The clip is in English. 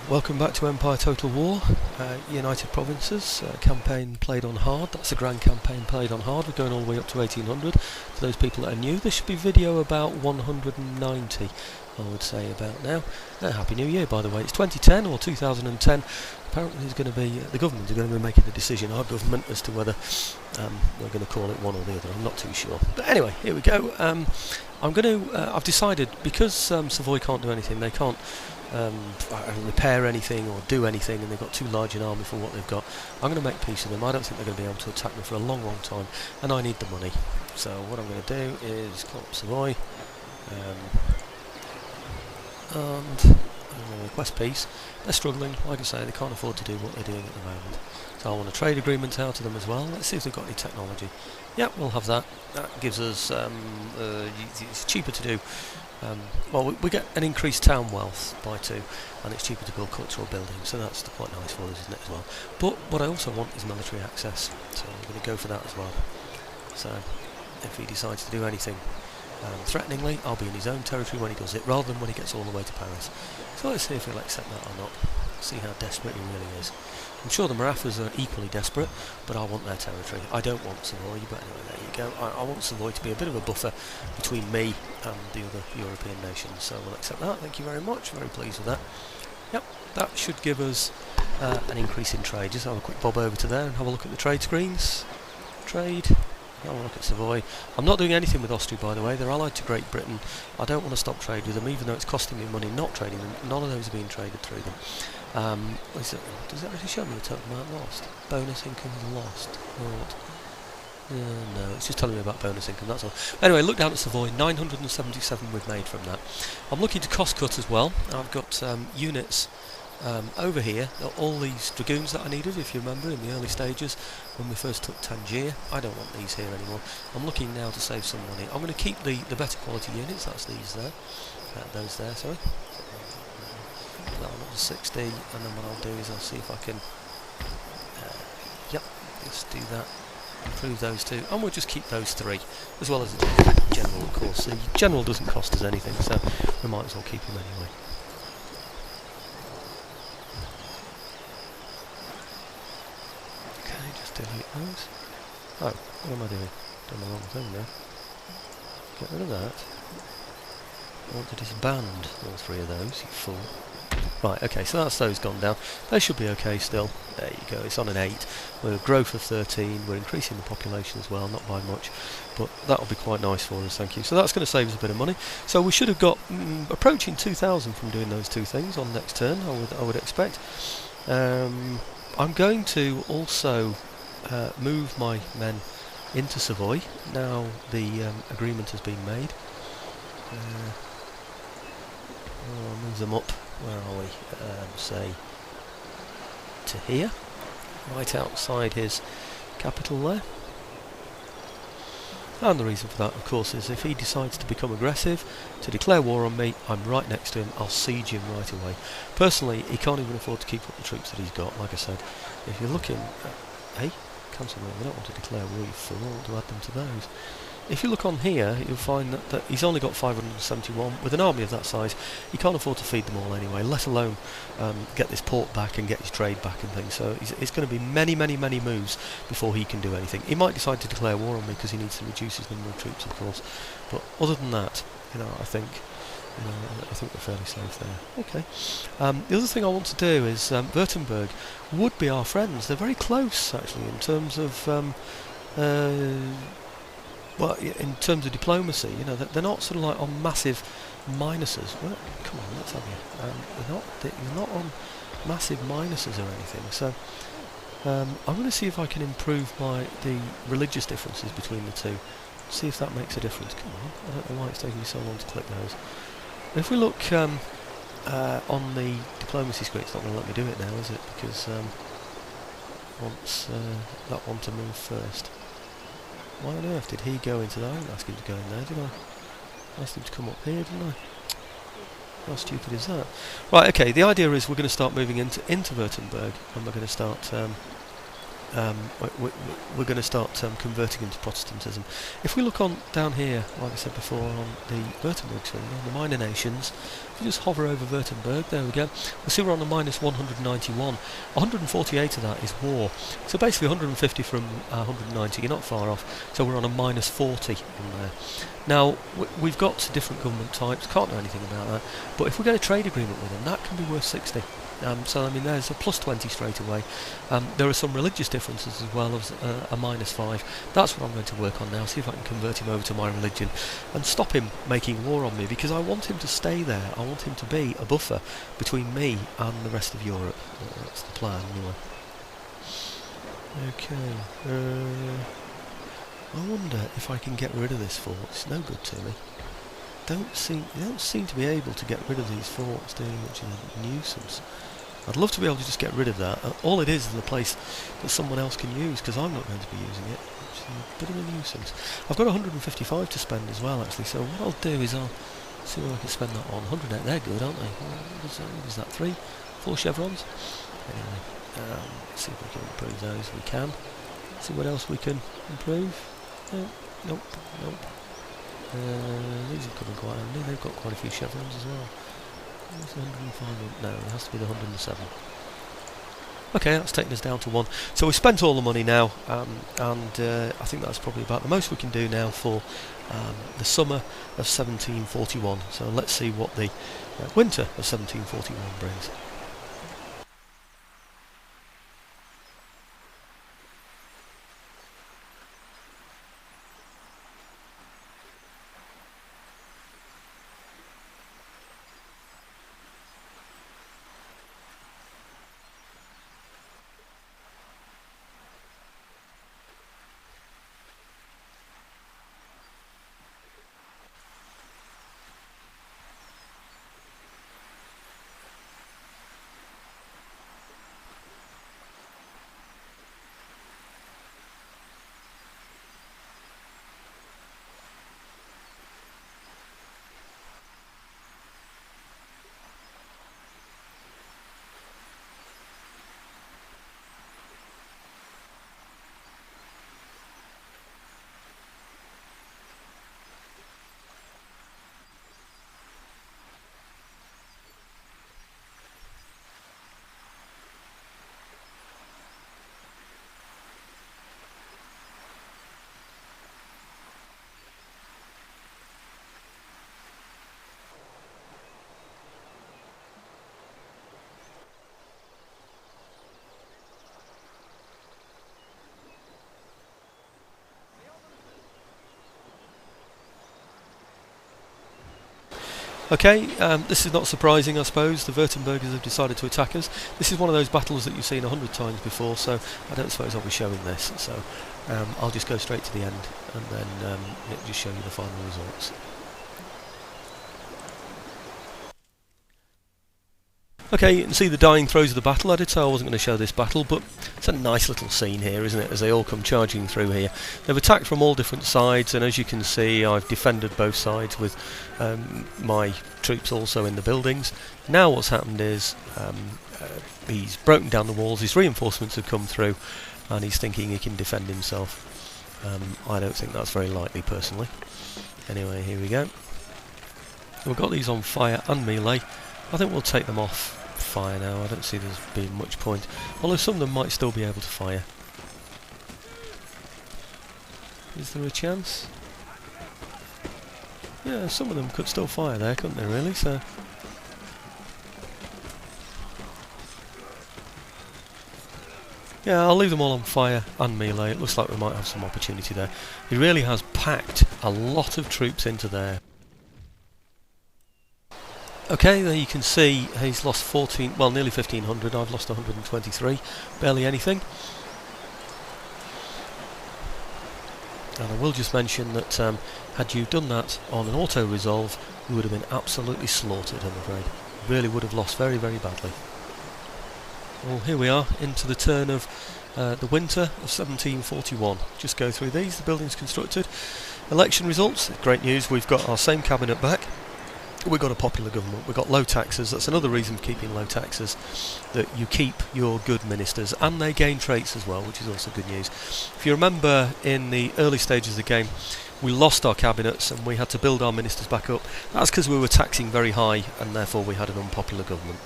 Welcome back to Empire Total War, United Provinces, campaign played on hard. That's a grand campaign played on hard. We're going all the way up to 1800. For those people that are new, this should be video about 190, I would say, about now. Happy New Year, by the way. It's 2010 or 2010. Apparently there's going to be, the government are going to be making a decision, our government, as to whether we're going to call it one or the other. I'm not too sure. But anyway, here we go. I've decided, because Savoy can't do anything, they can't repair anything or do anything, and they've got too large an army for what they've got. I'm going to make peace with them. I don't think they're going to be able to attack me for a long, long time, and I need the money. So what I'm going to do is call up Savoy, and I'm going to request peace. They're struggling, like I say, they can't afford to do what they're doing at the moment. So I want a trade agreement out to them as well. Let's see if they've got any technology. Yeah, we'll have that. That gives us, it's cheaper to do. We get an increased town wealth by 2, and it's cheaper to build cultural buildings, so that's quite nice for us, isn't it, as well? But what I also want is military access, so I'm going to go for that as well. So if he decides to do anything threateningly, I'll be in his own territory when he does it, rather than when he gets all the way to Paris. So let's see if he'll accept that or not. See how desperate he really is. I'm sure the Marathas are equally desperate, but I want their territory. I don't want Savoy, but anyway, there you go. I want Savoy to be a bit of a buffer between me and the other European nations, so we'll accept that. Thank you very much, very pleased with that. Yep, that should give us an increase in trade. Just have a quick bob over to there and have a look at the trade screens. Trade. Have a look at Savoy. I'm not doing anything with Austria, by the way. They're allied to Great Britain. I don't want to stop trade with them, even though it's costing me money not trading them. None of those are being traded through them. Does it actually show me the total amount lost? Bonus income is lost. What? No, it's just telling me about bonus income, that's all. Anyway, look down at Savoy, 977 we've made from that. I'm looking to cost cut as well. I've got units over here, all these dragoons that I needed, if you remember, in the early stages when we first took Tangier. I don't want these here anymore. I'm looking now to save some money. I'm going to keep the better quality units, that's these there. Those there, sorry. That one up to 60, and then what I'll do is I'll see if I can just do that, improve those two, and we'll just keep those 3, as well as the general, of course. The general doesn't cost us anything, so we might as well keep him anyway. Okay, just delete those. Oh, what am I doing? Done the wrong thing there. Get rid of that. I want to disband all 3 of those, you fool. Right, okay, so that's those gone down. They should be okay still. There you go, it's on an 8. We're a growth of 13, we're increasing the population as well, not by much, but that'll be quite nice for us, thank you. So that's going to save us a bit of money. So we should have got approaching 2,000 from doing those 2 things on next turn, I would expect. I'm going to also move my men into Savoy, now the agreement has been made. I'll move them up. Where are we? Say to here, right outside his capital there. And the reason for that, of course, is if he decides to become aggressive, to declare war on me, I'm right next to him, I'll siege him right away. Personally, he can't even afford to keep up the troops that he's got, like I said. If you're looking at, hey, cancel them, we don't want to declare war, you fool, I want to add them to those. If you look on here, you'll find that he's only got 571. With an army of that size, he can't afford to feed them all anyway, let alone get this port back and get his trade back and things. So it's going to be many, many, many moves before he can do anything. He might decide to declare war on me because he needs to reduce his number of troops, of course. But other than that, I think we're fairly safe there. Okay. The other thing I want to do is Wurttemburg would be our friends. They're very close, actually, in terms of well, in terms of diplomacy, they're not sort of like on massive minuses. Well, come on, let's have you. They're not on massive minuses or anything. So I'm going to see if I can improve the religious differences between the two. See if that makes a difference. Come on, I don't know why it's taking me so long to click those. If we look on the diplomacy screen, it's not going to let me do it now, is it? Because wants that one to move first. Why on earth did he go into that? I didn't ask him to go in there, did I? I asked him to come up here, didn't I? How stupid is that? Right, okay, the idea is we're going to start moving into Wurttemberg, and we're going to start we're going to start converting into Protestantism. If we look on down here, like I said before, on the Wurttemberg screen, on the minor nations, If you just hover over Wurttemburg, there we go. We'll see we're on a minus 191. 148 of that is war. So basically 150 from 190, you're not far off. So we're on a minus 40 in there. Now, we've got different government types, can't do anything about that. But if we get a trade agreement with them, that can be worth 60. So I mean, there's a plus 20 straight away. There are some religious differences as well as a minus 5. That's what I'm going to work on now, see if I can convert him over to my religion and stop him making war on me, because I want him to stay there. I want him to be a buffer between me and the rest of Europe. That's the plan anyway. Okay, I wonder if I can get rid of this fort. It's no good to me. They don't seem to be able to get rid of these forts, do you? Which is a nuisance. I'd love to be able to just get rid of that. All it is a place that someone else can use, because I'm not going to be using it, which is a bit of a nuisance. I've got 155 to spend as well, actually, so what I'll do is I'll see where I can spend that on. 108, they're good, aren't they? What is that, 3? 4 chevrons? Anyway, let's see if we can improve those. We can. See what else we can improve. Nope. These are coming quite handy. They've got quite a few chevrons as well. What's 105? No, it has to be the 107. Okay, that's taken us down to 1. So we've spent all the money now, and I think that's probably about the most we can do now for the summer of 1741. So let's see what the winter of 1741 brings. Okay, this is not surprising, I suppose. The Wurtembergers have decided to attack us. This is one of those battles that you've seen 100 times before, so I don't suppose I'll be showing this. So I'll just go straight to the end and then just show you the final results. Okay, you can see the dying throes of the battle. I did say I wasn't going to show this battle, but it's a nice little scene here, isn't it, as they all come charging through here. They've attacked from all different sides, and as you can see, I've defended both sides with my troops also in the buildings. Now what's happened is he's broken down the walls, his reinforcements have come through, and he's thinking he can defend himself. I don't think that's very likely, personally. Anyway, here we go. We've got these on fire and melee. I think we'll take them off fire now. I don't see there's being much point, although some of them might still be able to fire. Is there a chance? Yeah, some of them could still fire there, couldn't they, really? So yeah, I'll leave them all on fire and melee. It looks like we might have some opportunity there. He really has packed a lot of troops into there. Okay, there you can see he's lost nearly 1,500. I've lost 123, barely anything. And I will just mention that had you done that on an auto-resolve, you would have been absolutely slaughtered, I'm afraid. You really would have lost very, very badly. Well, here we are, into the turn of the winter of 1741. Just go through these, the buildings constructed. Election results, great news, we've got our same cabinet back. we've got a popular government, we've got low taxes. That's another reason for keeping low taxes, that you keep your good ministers and they gain traits as well, which is also good news. If you remember, in the early stages of the game we lost our cabinets and we had to build our ministers back up. That's because we were taxing very high and therefore we had an unpopular government.